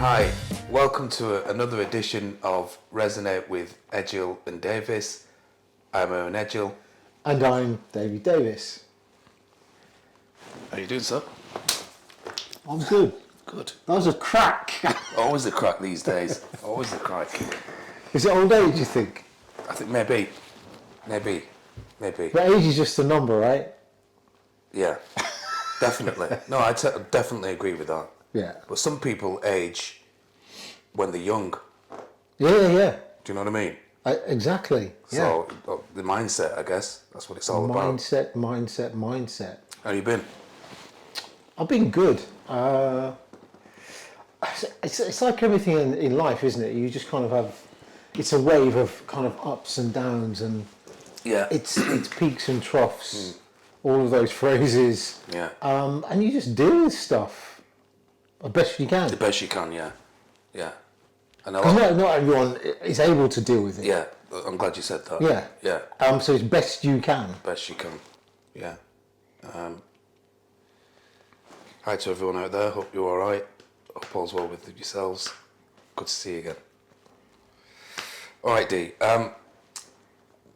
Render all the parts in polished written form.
Hi, welcome to another edition of Resonate with Edgehill and Davis. I'm Owen Edgehill. And I'm David Davis. How you doing, sir? I'm good. Good. That was a crack. Always a crack these days. Always a crack. Is it old age, you think? I think maybe. But age is just a number, right? Yeah, definitely. No, I definitely agree with that. Yeah. But some people age when they're young. Yeah. Do you know what I mean? Exactly. So the mindset, I guess, that's what it's all about. Mindset. How you been? I've been good. It's like everything in life, isn't it? You just kind of have, it's a wave of kind of ups and downs, and it's peaks and troughs, all of those phrases. Yeah. And you just deal with stuff the best you can. The best you can, yeah. And Because not everyone is able to deal with it. Yeah, I'm glad you said that. Yeah. So it's best you can. Best you can, yeah. Hi to everyone out there, hope you're alright. Hope all's well with yourselves. Good to see you again. Alright, D,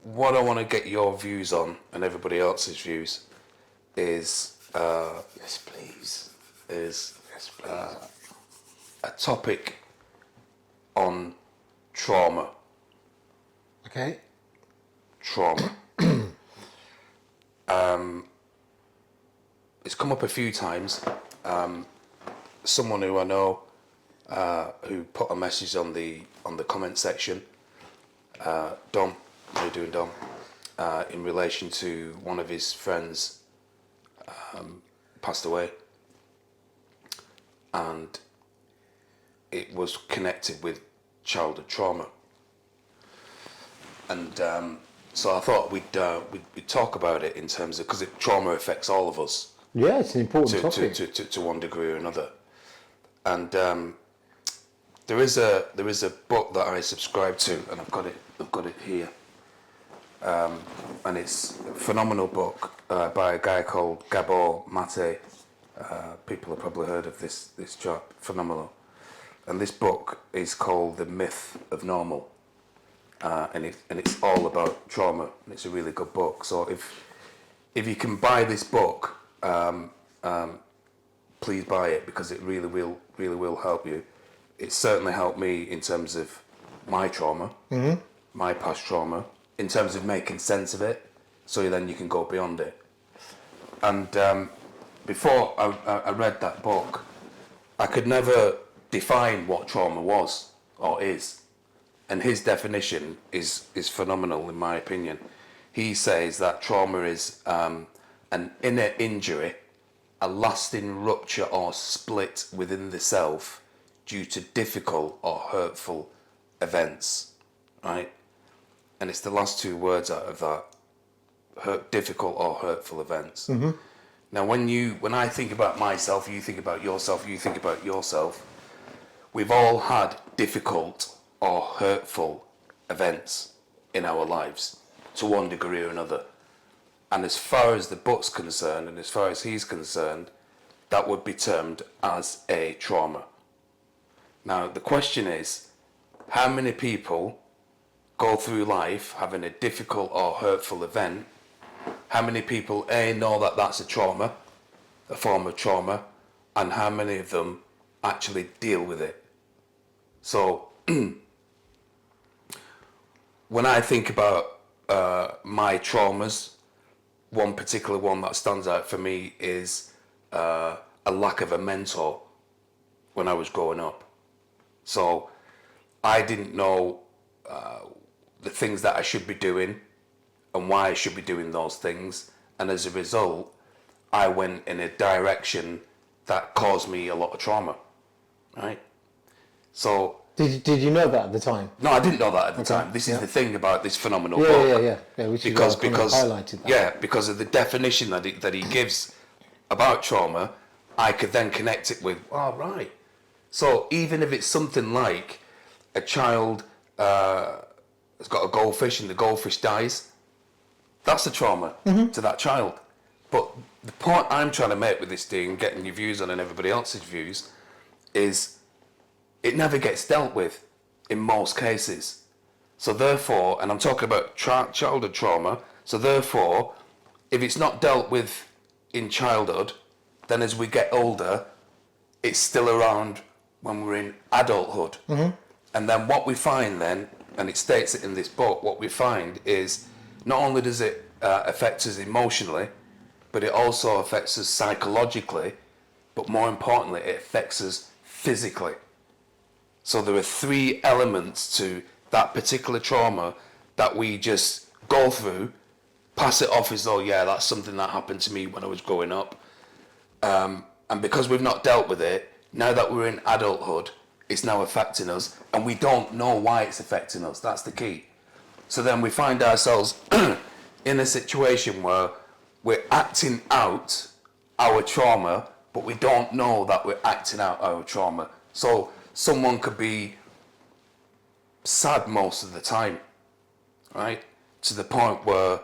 what I want to get your views on, and everybody else's views, is Yes, please. A topic on trauma. Okay. Trauma. It's come up a few times. Someone who I know who put a message on the comment section, Dom, how you doing, Dom? In relation to one of his friends passed away, and it was connected with childhood trauma. And so I thought we'd talk about it in terms of, because trauma affects all of us. Yeah, it's an important topic. To one degree or another. And there is a book that I subscribe to, and I've got it here. And it's a phenomenal book by a guy called Gabor, Maté. People have probably heard of this chap. Phenomenal. And this book is called The Myth of Normal. And it's all about trauma. And it's a really good book. So if you can buy this book, please buy it, because it really will help you. It certainly helped me in terms of my trauma, my past trauma, in terms of making sense of it, so then you can go beyond it. And before I read that book, I could never define what trauma was or is. And his definition is phenomenal, in my opinion. He says that trauma is an inner injury, a lasting rupture or split within the self due to difficult or hurtful events, right? And it's the last two words out of that, difficult or hurtful events. Mm-hmm. Now, when I think about myself, you think about yourself, you think about yourself, we've all had difficult or hurtful events in our lives to one degree or another. And as far as the book's concerned, and as far as he's concerned, that would be termed as a trauma. Now, the question is, how many people go through life having a difficult or hurtful event? How many people, know that that's a trauma, a form of trauma, and how many of them actually deal with it? So, when I think about my traumas, one particular one that stands out for me is a lack of a mentor when I was growing up. So I didn't know the things that I should be doing and why I should be doing those things. And as a result, I went in a direction that caused me a lot of trauma, right? So... Did you know that at the time? No, I didn't know that at the time. This is the thing about this phenomenal book. Yeah. Which because highlighted that. Yeah, because of the definition that he gives about trauma, I could then connect it with, right. So even if it's something like a child has got a goldfish and the goldfish dies, that's a trauma to that child. But the point I'm trying to make with this thing, getting your views on and everybody else's views, is it never gets dealt with in most cases. So therefore, and I'm talking about childhood trauma, so therefore, if it's not dealt with in childhood, then as we get older, it's still around when we're in adulthood. And then what we find then, and it states it in this book, what we find is not only does it affect us emotionally, but it also affects us psychologically, but more importantly, it affects us physically. So there are 3 elements to that particular trauma that we just go through, pass it off as though, yeah, that's something that happened to me when I was growing up. And because we've not dealt with it, now that we're in adulthood, it's now affecting us, and we don't know why it's affecting us. That's the key. So then we find ourselves in a situation where we're acting out our trauma, but we don't know that we're acting out our trauma. So someone could be sad most of the time, right? To the point where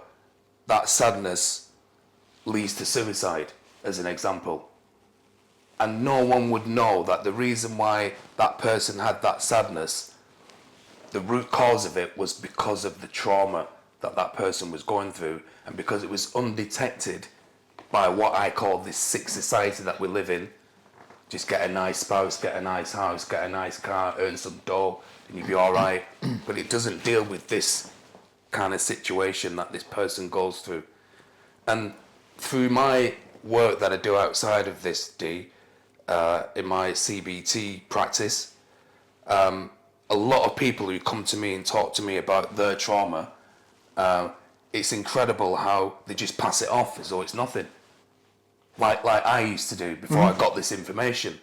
that sadness leads to suicide, as an example. And no one would know that the reason why that person had that sadness, the root cause of it was because of the trauma that that person was going through, and because it was undetected by what I call this sick society that we live in. Just get a nice spouse, get a nice house, get a nice car, earn some dough, and you'll be all right. But it doesn't deal with this kind of situation that this person goes through. And through my work that I do outside of this, in my CBT practice, a lot of people who come to me and talk to me about their trauma, it's incredible how they just pass it off as though it's nothing. Like I used to do before I got this information.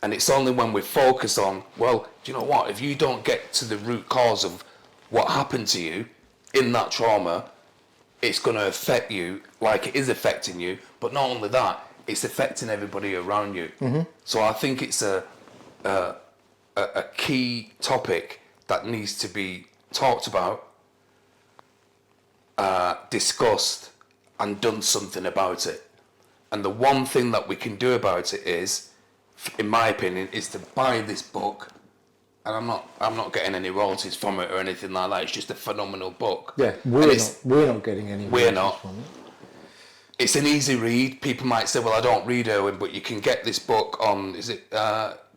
And it's only when we focus on, well, do you know what? If you don't get to the root cause of what happened to you in that trauma, it's going to affect you like it is affecting you. But not only that, it's affecting everybody around you. So I think it's a key topic that needs to be talked about, discussed, and done something about it. And the one thing that we can do about it is, in my opinion, is to buy this book. And I'm not getting any royalties from it or anything like that. It's just a phenomenal book. Yeah, we're not getting any royalties from it. It's an easy read. People might say, well, I don't read Owen, but you can get this book on, is it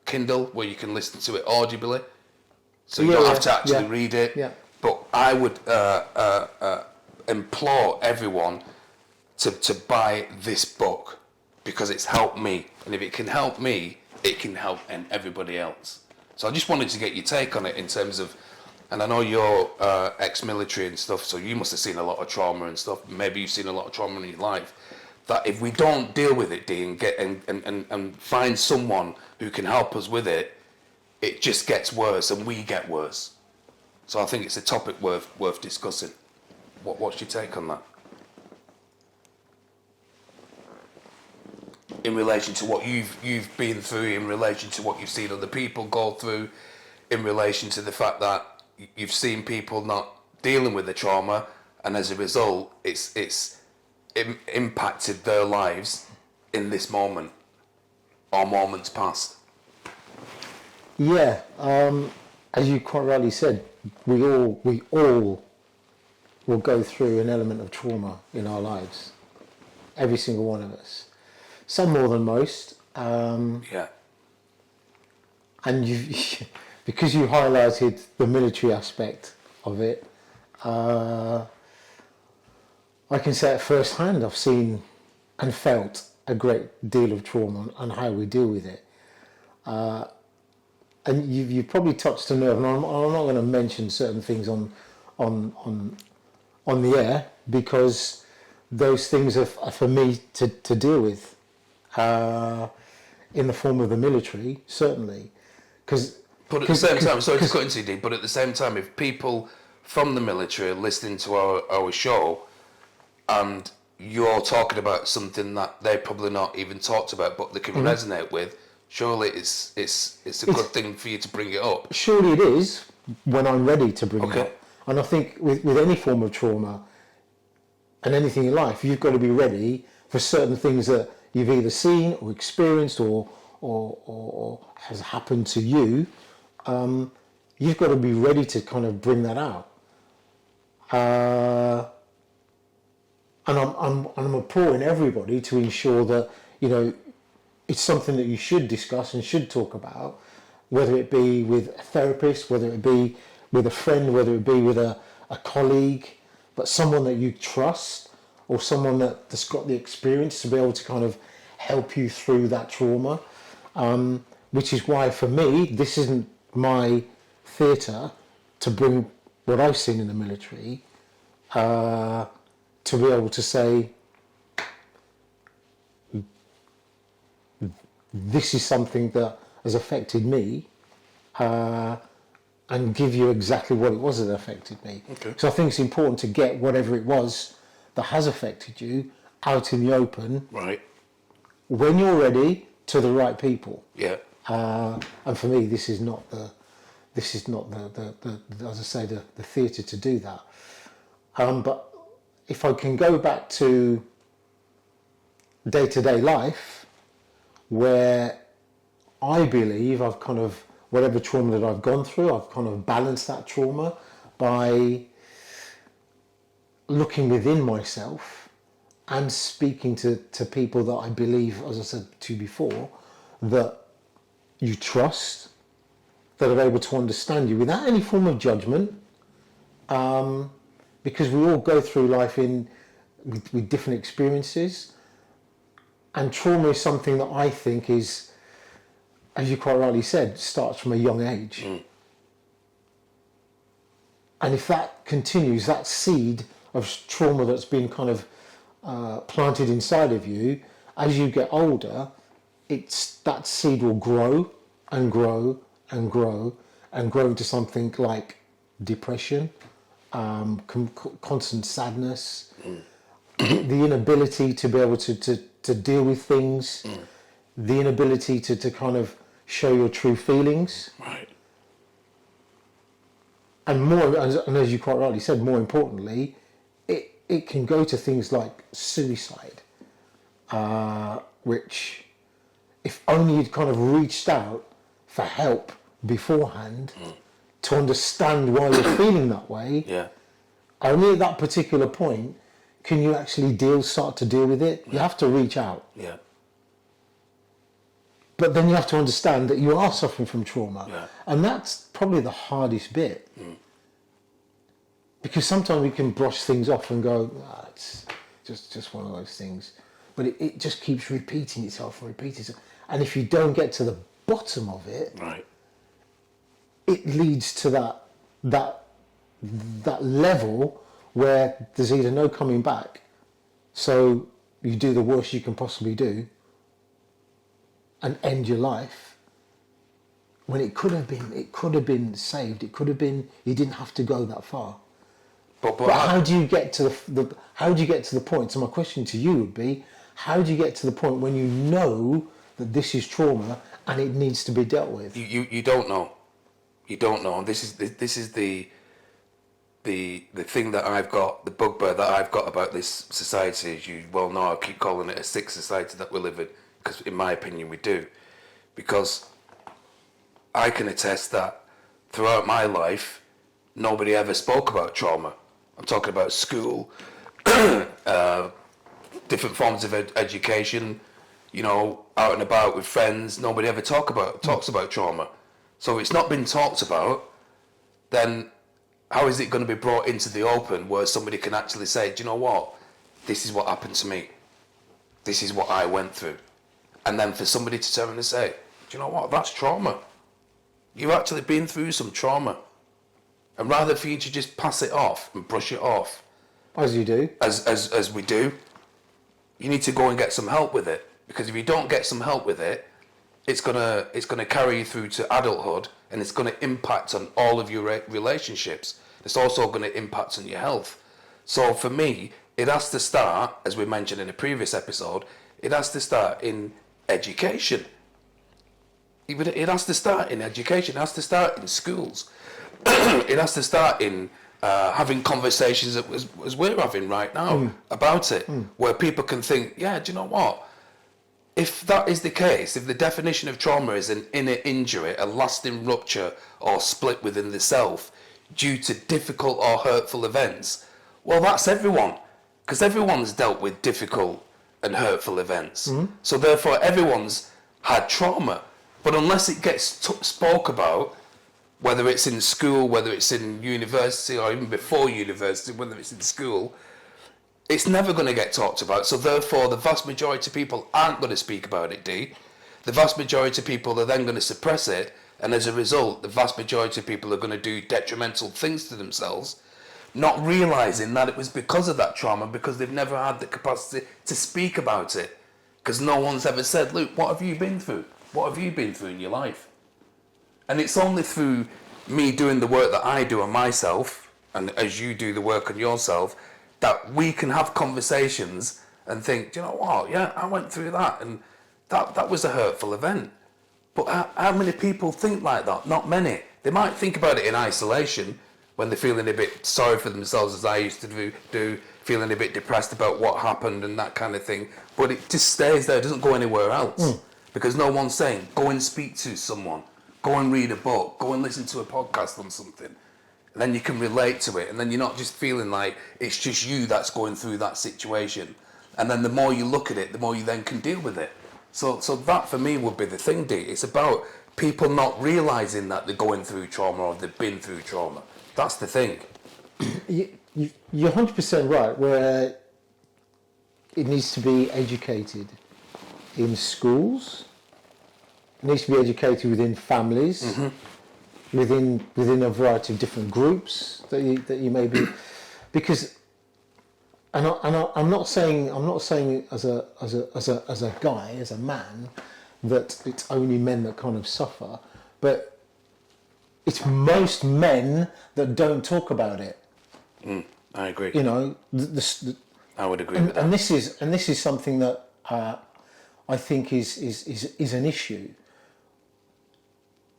Kindle, where you can listen to it audibly. So you don't have to actually read it. Yeah. But I would implore everyone to buy this book, because it's helped me. And if it can help me, it can help everybody else. So I just wanted to get your take on it in terms of, and I know you're ex-military and stuff, so you must have seen a lot of trauma and stuff. Maybe you've seen a lot of trauma in your life. That if we don't deal with it, Dean, and find someone who can help us with it, it just gets worse and we get worse. So I think it's a topic worth discussing. What's your take on that? In relation to what you've been through, in relation to what you've seen other people go through, in relation to the fact that you've seen people not dealing with the trauma, and as a result, it's impacted their lives in this moment or moments past. Yeah, as you quite rightly said, we all will go through an element of trauma in our lives. Every single one of us. Some more than most. Yeah. And because you highlighted the military aspect of it, I can say it firsthand. I've seen and felt a great deal of trauma and how we deal with it. And you've probably touched a nerve, and I'm not going to mention certain things on the air, because those things are for me to deal with. In the form of the military, certainly. But at the same time, sorry to cut into you, Dean, but at the same time, if people from the military are listening to our show, and you're talking about something that they probably not even talked about, but they can resonate with, surely it's a good thing for you to bring it up. Surely it is, when I'm ready to bring it up. And I think with any form of trauma and anything in life, you've got to be ready for certain things that you've either seen or experienced or or has happened to you, you've got to be ready to kind of bring that out. And I'm imploring everybody to ensure that, you know, it's something that you should discuss and should talk about, whether it be with a therapist, whether it be with a friend, whether it be with a colleague, but someone that you trust, or someone that's got the experience to be able to kind of help you through that trauma. Which is why, for me, this isn't my theatre to bring what I've seen in the military, to be able to say, this is something that has affected me, and give you exactly what it was that affected me. Okay. So I think it's important to get whatever it was that has affected you out in the open, Right. when you're ready, to the right people. Yeah. And for me, this is not the as I say, the theatre to do that. But if I can go back to day-to-day life, where I believe I've kind of, whatever trauma that I've gone through, I've kind of balanced that trauma by looking within myself and speaking to people that I believe, as I said to you before, that you trust, that are able to understand you without any form of judgment, because we all go through life with different experiences, and trauma is something that I think is, as you quite rightly said, starts from a young age. And if that continues, that seed of trauma that's been kind of planted inside of you, as you get older, that seed will grow and grow and grow and grow into something like depression, constant sadness, the inability to be able to deal with things, the inability to kind of show your true feelings. Right. And as you quite rightly said, more importantly, it can go to things like suicide, which, if only you'd kind of reached out for help beforehand to understand why you're feeling that way, Yeah. only at that particular point can you actually start to deal with it. You have to reach out. Yeah. But then you have to understand that you are suffering from trauma. Yeah. And that's probably the hardest bit. Because sometimes we can brush things off and go, it's just one of those things. But it just keeps repeating itself and repeating itself. And if you don't get to the bottom of it, Right. it leads to that level where there's either no coming back, so you do the worst you can possibly do and end your life, when it could have been saved. It could have been, you didn't have to go that far. But how do you get to the point? So my question to you would be, how do you get to the point when you know that this is trauma and it needs to be dealt with? You don't know. You don't know. And this is the thing that I've got, the bugbear that I've got about this society, as you well know. I keep calling it a sick society that we live in, because in my opinion we do. Because I can attest that throughout my life, nobody ever spoke about trauma. I'm talking about school, different forms of education, you know, out and about with friends. Nobody ever talks about trauma. So if it's not been talked about, then how is it going to be brought into the open where somebody can actually say, do you know what? This is what happened to me. This is what I went through. And then for somebody to turn and say, do you know what? That's trauma. You've actually been through some trauma. And rather for you to just pass it off and brush it off, As you do. as we do, you need to go and get some help with it. Because if you don't get some help with it, it's gonna carry you through to adulthood, and it's gonna impact on all of your relationships. It's also gonna impact on your health. So for me, it has to start, as we mentioned in a previous episode, it has to start in education. It has to start in education. It has to start in schools. It has to start in having conversations as we're having right now about it, where people can think, yeah, do you know what? if that is the case, if the definition of trauma is an inner injury, a lasting rupture or split within the self due to difficult or hurtful events, well, that's everyone, because everyone's dealt with difficult and hurtful events. So therefore, everyone's had trauma. But unless it gets spoke about, whether it's in school, whether it's in university, or even before university, whether it's in school, it's never going to get talked about. So therefore, the vast majority of people aren't going to speak about it, D. The vast majority of people are then going to suppress it, and as a result, the vast majority of people are going to do detrimental things to themselves, not realising that it was because of that trauma, because they've never had the capacity to speak about it. Because no one's ever said, Luke, what have you been through? What have you been through in your life? And it's only through me doing the work that I do on myself, and as you do the work on yourself, that we can have conversations and think, do you know what? Yeah, I went through that, and that was a hurtful event. But how many people think like that? Not many. They might think about it in isolation when they're feeling a bit sorry for themselves, as I used to do, feeling a bit depressed about what happened and that kind of thing. But it just stays there, it doesn't go anywhere else. Because no one's saying, go and speak to someone, go and read a book, go and listen to a podcast on something. And then you can relate to it, and then you're not just feeling like it's just you that's going through that situation. And then the more you look at it, the more you then can deal with it. So that for me would be the thing, D. It's about people not realising that they're going through trauma or they've been through trauma. That's the thing. You're 100% right, where it needs to be educated in schools, it needs to be educated within families, within a variety of different groups that you may be, because, and I'm not saying as a guy, as a man, that it's only men that kind of suffer, but it's most men that don't talk about it. I agree. You know, I would agree with that. And this is something that I think is an issue,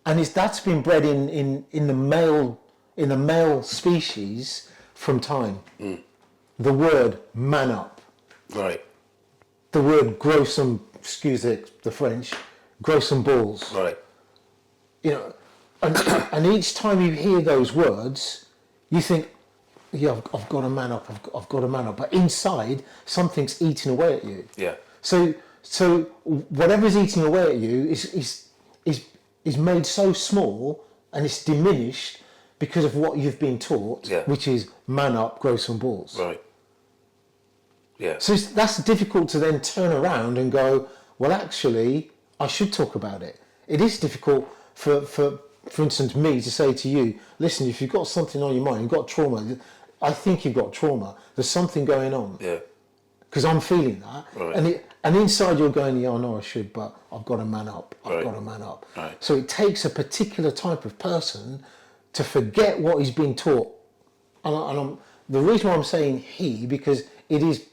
and that's been bred in the male species from time. The word "man up," Right. the word "grow some," excuse the French, "grow some balls." Right. You know, and each time you hear those words, you think, yeah, I've got to man up, I've got to man up. But inside, something's eating away at you. Yeah. So whatever's eating away at you is made so small, and it's diminished because of what you've been taught, which is man up, grow some balls. Right. Yeah. So that's difficult to then turn around and go, well, actually, I should talk about it. It is difficult for instance, me to say to you, listen, if you've got something on your mind, you've got trauma, I think you've got trauma, there's something going on. Yeah. Because I'm feeling that. Right. And inside you're going, yeah, I know I should, but I've got to man up. I've got to man up. Right. So it takes a particular type of person to forget what he's been taught. And the reason why I'm saying he, because it is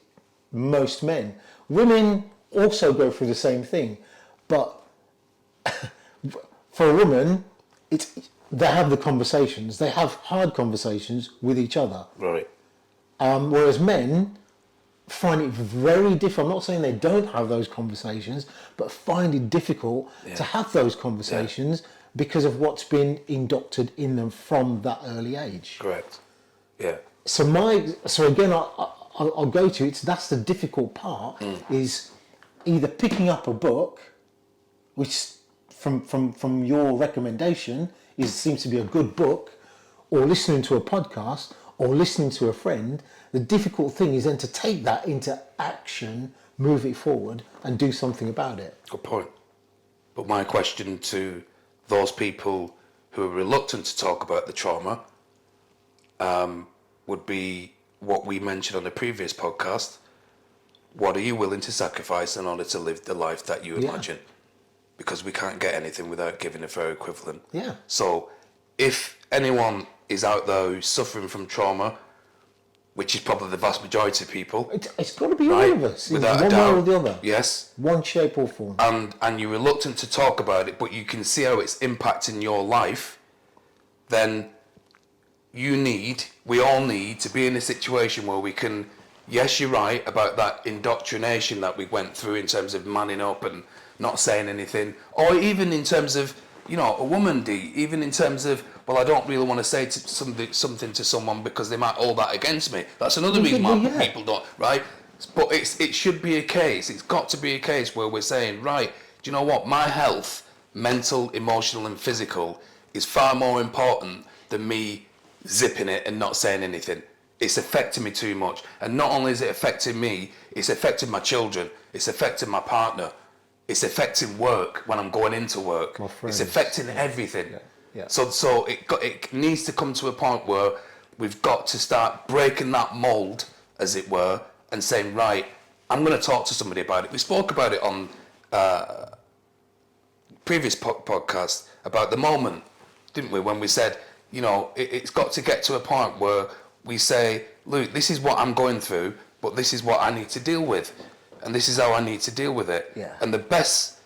most men. Women also go through the same thing. But for a woman, they have the conversations. They have hard conversations with each other. Right. Whereas men find it very difficult. I'm not saying they don't have those conversations, but find it difficult to have those conversations because of what's been indoctored in them from that early age. Correct. Yeah. So again, I'll go to that's the difficult part, is either picking up a book, which from your recommendation seems to be a good book, or listening to a podcast, or listening to a friend. The difficult thing is then to take that into action, move it forward, and do something about it. Good point. But my question to those people who are reluctant to talk about the trauma would be what we mentioned on the previous podcast. What are you willing to sacrifice in order to live the life that you imagine? Because we can't get anything without giving a fair equivalent. Yeah. So if anyone is out there who's suffering from trauma, which is probably the vast majority of people. It's got to be all of us, without one a doubt, way or the other. Yes. One shape or form. And you're reluctant to talk about it, but you can see how it's impacting your life, then we all need to be in a situation where we can yes, you're right about that indoctrination that we went through in terms of manning up and not saying anything, or even in terms of, you know, a woman, even in terms of, well, I don't really want to say something to someone because they might hold that against me. That's another reason why people don't, right? But it should be a case, it's got to be a case where we're saying, right, do you know what, my health, mental, emotional and physical, is far more important than me zipping it and not saying anything. It's affecting me too much. And not only is it affecting me, it's affecting my children, it's affecting my partner, it's affecting work when I'm going into work. It's affecting everything. Yeah. So it needs to come to a point where we've got to start breaking that mold, as it were, and saying, right, I'm going to talk to somebody about it. We spoke about it on previous podcast about the moment, didn't we? When we said, you know, it's got to get to a point where we say, look, this is what I'm going through, but this is what I need to deal with, and this is how I need to deal with it. Yeah. And the best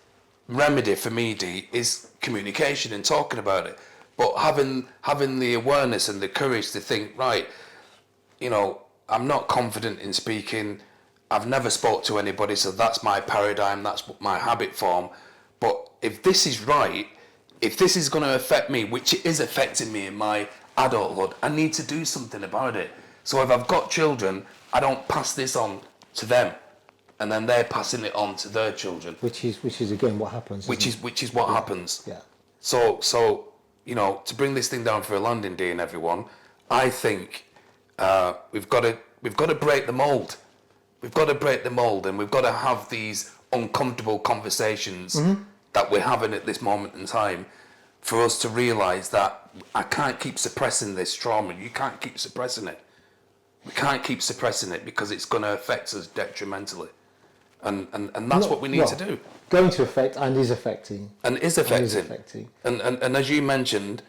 remedy for me, Dee, is communication and talking about it. But having the awareness and the courage to think, right, you know, I'm not confident in speaking. I've never spoke to anybody, so that's my paradigm, that's my habit form. But if this is right, if this is going to affect me, which it is affecting me in my adulthood, I need to do something about it. So if I've got children, I don't pass this on to them, and then they're passing it on to their children. Which is again what happens. Which is what happens. Yeah. So you know, to bring this thing down for a landing, Dee, and everyone, I think we've got to break the mold. We've got to break the mold, and we've got to have these uncomfortable conversations that we're having at this moment in time, for us to realise that I can't keep suppressing this trauma. You can't keep suppressing it. We can't keep suppressing it because it's going to affect us detrimentally, and that's what we need to do. Going to affect and is affecting. And as you mentioned,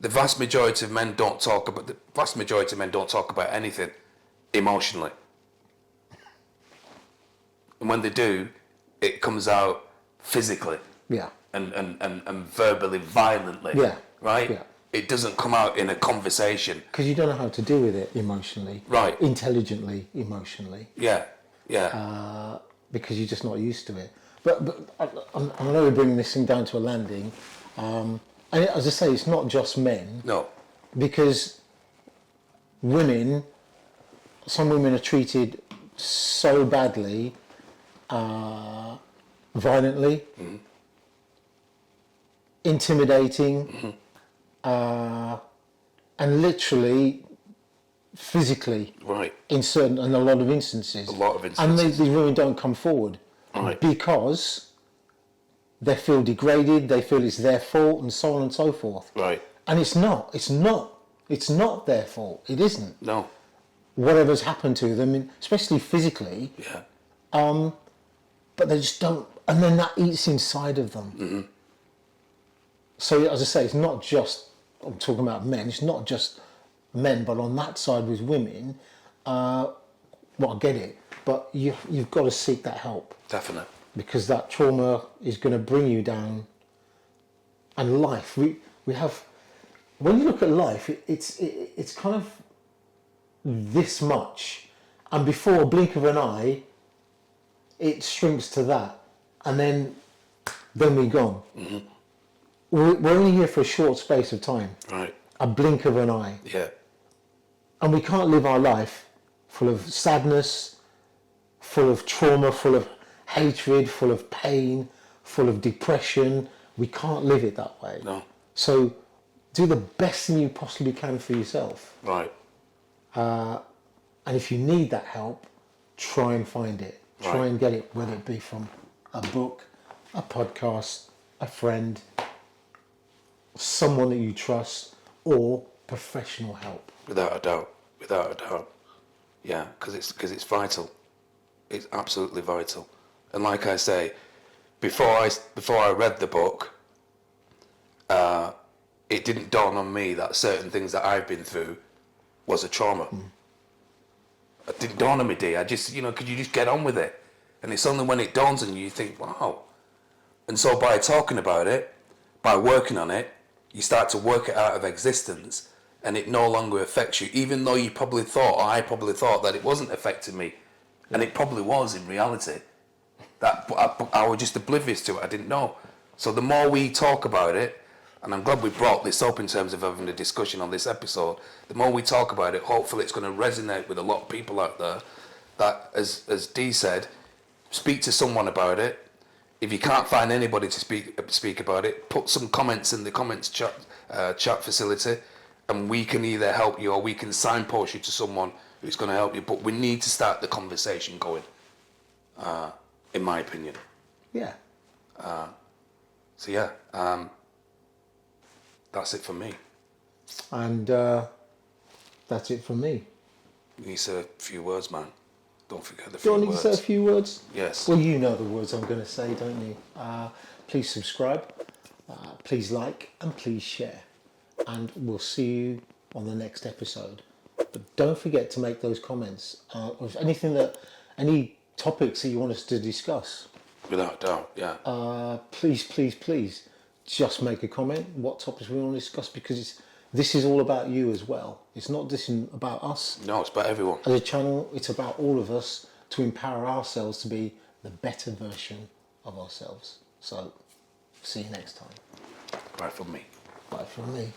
the vast majority of men don't talk about anything emotionally. And when they do, it comes out physically. Yeah. And verbally, violently. Yeah. Right? Yeah. It doesn't come out in a conversation. Because you don't know how to deal with it emotionally. Right. Intelligently, emotionally. Yeah. Yeah. Because you're just not used to it. But I know we're bringing this thing down to a landing. And as I say, it's not just men. No. Because some women are treated so badly, violently, intimidating, and literally physically. Right. In a lot of instances. And these women don't come forward. Right. Because they feel degraded, they feel it's their fault, and so on and so forth. Right. And it's not their fault. It isn't. No. Whatever's happened to them, especially physically. Yeah. But they just don't, and then that eats inside of them. Mm-hmm. So as I say, it's not just, I'm talking about men, it's not just men, but on that side with women, well, I get it, but you've got to seek that help. Definitely. Because that trauma is going to bring you down. And life, we have, when you look at life, it's kind of this much, and before a blink of an eye, it shrinks to that, and then we're gone. Mm-hmm. We're only here for a short space of time. Right. A blink of an eye. Yeah. And we can't live our life full of sadness, full of trauma, full of hatred, full of pain, full of depression. We can't live it that way. No. So do the best thing you possibly can for yourself. Right. And if you need that help, try and find it. Right. Try and get it, whether it be from a book, a podcast, a friend, someone that you trust, or professional help. Without a doubt. Yeah, because it's vital. It's absolutely vital. And like I say, before I read the book, it didn't dawn on me that certain things that I've been through was a trauma. It didn't dawn on me, Dee. I just, could you just get on with it? And it's only when it dawns on you think, wow. And so by talking about it, by working on it, you start to work it out of existence, and it no longer affects you, even though you probably thought, or I probably thought, that it wasn't affecting me And it probably was in reality. But I was just oblivious to it. I didn't know. So the more we talk about it, and I'm glad we brought this up in terms of having a discussion on this episode, the more we talk about it, hopefully it's going to resonate with a lot of people out there that, as Dee said, speak to someone about it. If you can't find anybody to speak about it, put some comments in the comments chat facility, and we can either help you or we can signpost you to someone who's going to help you. But we need to start the conversation going, in my opinion. Yeah. So yeah, that's it for me. And that's it from me. You need to say a few words, man. Don't forget the Do few I need words. to say a few words? Yes. Well, you know the words I'm going to say, don't you? Please subscribe, please like, and please share. And we'll see you on the next episode. But don't forget to make those comments. Of any topics that you want us to discuss. Without doubt, yeah. Please, just make a comment. What topics we want to discuss, because this is all about you as well. It's not just about us. No, it's about everyone. As a channel, it's about all of us to empower ourselves to be the better version of ourselves. So, see you next time. Right from me. Bye from me.